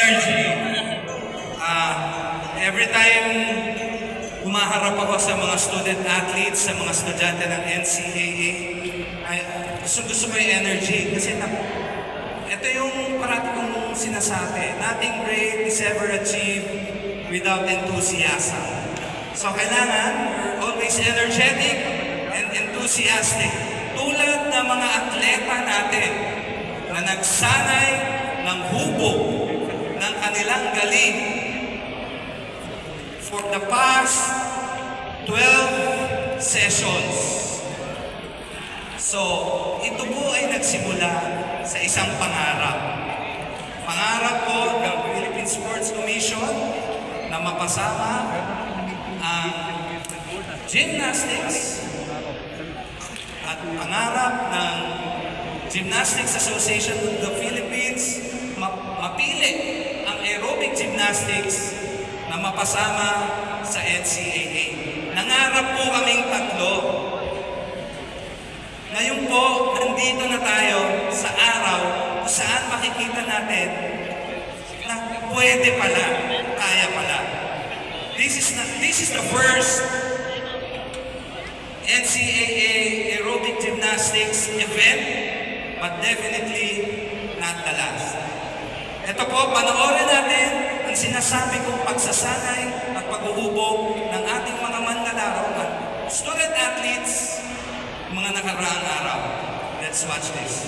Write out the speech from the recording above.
energy. Every time humaharap ako sa mga student athletes, sa mga estudyante ng NCAA, gusto ko yung energy kasi ito yung parati kong sinasabi, nothing great is ever achieved without enthusiasm. So kailangan, we're always energetic and enthusiastic. Tulad ng mga atleta natin na nagsanay ng hubog ng kanilang galing for the past 12 sessions. So, ito po ay nagsimula sa isang pangarap. Pangarap ko ng Philippine Sports Commission na mapasama ang gymnastics at pangarap ng Gymnastics Association of the Philippines mapili ang aerobic gymnastics na mapasama sa NCAA. Nangarap po kaming tatlo. Ngayon po, nandito na tayo sa araw kung saan makikita natin na pwede pala, kaya pala. This is the first NCAA aerobic gymnastics event, but definitely not the last. Ito po, panoorin natin ang sinasabi kong pagsasanay at pag-uhubog ng ating mga manlalaro at student athletes mga nakaraang araw. Let's watch this.